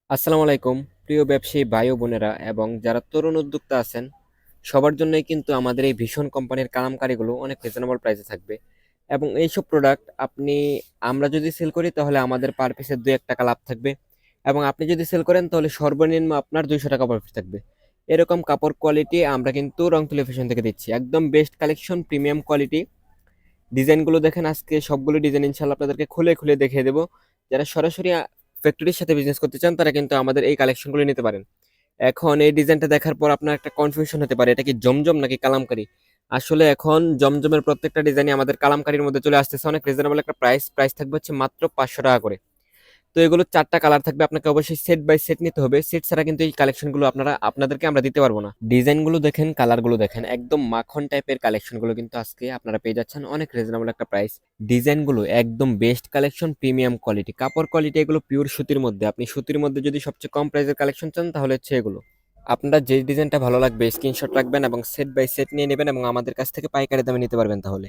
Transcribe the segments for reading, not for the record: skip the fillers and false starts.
আসসালামু আলাইকুম প্রিয় ব্যবসায়ী ভাই ও বোনেরা এবং যারা তরুণ উদ্যোক্তা আছেন সবার জন্যই কিন্তু আমাদের এই ভীষণ কোম্পানির কালামকারীগুলো অনেক রিজনেবল প্রাইসে থাকবে এবং এইসব প্রোডাক্ট আমরা যদি সেল করি তাহলে আমাদের পার পিসে 2-1 টাকা লাভ থাকবে এবং আপনি যদি সেল করেন তাহলে সর্বনিম্ন আপনার 200 টাকা প্রফিট থাকবে। এরকম কাপড় কোয়ালিটি আমরা কিন্তু রংতুলি ফ্যাশন থেকে দিচ্ছি, একদম বেস্ট কালেকশন, প্রিমিয়াম কোয়ালিটি। ডিজাইনগুলো দেখেন, আজকে সবগুলো ডিজাইন ইনশাল্লাহ আপনাদেরকে খুলে খুলে দেখিয়ে দেবো। যারা সরাসরি ফ্যাক্টরির সাথে বিজনেস করতে চান তারা কিন্তু আমাদের এই কালেকশনগুলো নিতে পারেন। এখন এই ডিজাইনটা দেখার পর আপনার একটা কনফিউশন হতে পারে, এটা কি জমজম নাকি কালামকারী। আসলে এখন জমজমের প্রত্যেকটা ডিজাইনই আমাদের কালামকারীর মধ্যে চলে আসতেছে অনেক রিজনেবল একটা প্রাইস থাকবে হচ্ছে মাত্র 500 টাকা করে। তো এগুলো 4টা কালার থাকবে, আপনাকে অবশ্যই সেট বাই সেট নিতে হবে, সেট ছাড়া কিন্তু এই কালেকশনগুলো আপনাদেরকে আমরা দিতে পারবো না। ডিজাইনগুলো দেখেন, কালারগুলো দেখেন, একদম মাখন টাইপের কালেকশনগুলো কিন্তু আজকে আপনারা পেয়ে যাচ্ছেন অনেক রিজনেবল একটা প্রাইস। ডিজাইনগুলো একদম বেস্ট কালেকশন, প্রিমিয়াম কোয়ালিটি, কাপড় কোয়ালিটি এগুলো পিওর সুতির মধ্যে। আপনি সুতির মধ্যে যদি সবচেয়ে কম প্রাইসের কালেকশন চান তাহলে হচ্ছে এগুলো। আপনার যে ডিজাইনটা ভালো লাগবে স্ক্রিনশট রাখবেন এবং সেট বাই সেট নিয়ে নেবেন এবং আমাদের কাছ থেকে পাইকারি দামে নিতে পারবেন। তাহলে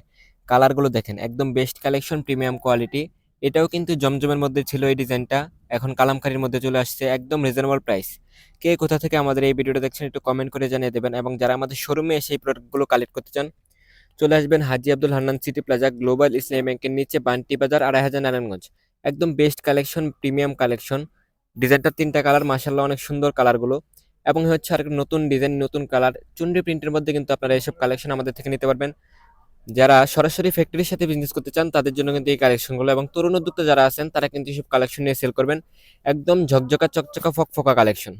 কালারগুলো দেখেন, একদম বেস্ট কালেকশন, প্রিমিয়াম কোয়ালিটি। এটাও কিন্তু জমজমের মধ্যে ছিল এই ডিজাইনটা, এখন কালামকারীর মধ্যে চলে আসছে একদম রিজনেবল প্রাইস। কে কোথা থেকে আমাদের এই ভিডিওটা দেখছেন একটু কমেন্ট করে জানিয়ে দেবেন এবং যারা আমাদের শোরুমে এসে এই প্রোডাক্টগুলো কালেক্ট করতে চান চলে আসবেন Haji Abdul Hannan city plaza global Islami ব্যাংকের নিচে, বান্টি বাজার, 2,500 নারায়ণগঞ্জ। একদম বেস্ট কালেকশন, প্রিমিয়াম কালেকশন। ডিজাইনটা 3টা কালার, মাশাআল্লাহ অনেক সুন্দর কালারগুলো। এবং হচ্ছে আর নতুন ডিজাইন, নতুন কালার, চুনরি প্রিন্টের মধ্যে কিন্তু আপনারা এইসব কালেকশন আমাদের থেকে নিতে পারবেন। যারা সরাসরি ফ্যাক্টরির সাথে বিজনেস করতে চান তাদের জন্য কিন্তু এই কালেকশনগুলো, এবং তরুণ উদ্যোক্তা যারা আছেন তারা কিন্তু এইসব কালেকশন নিয়ে সেল করবেন। একদম ঝকঝকা চকচকা ফকফকা কালেকশন।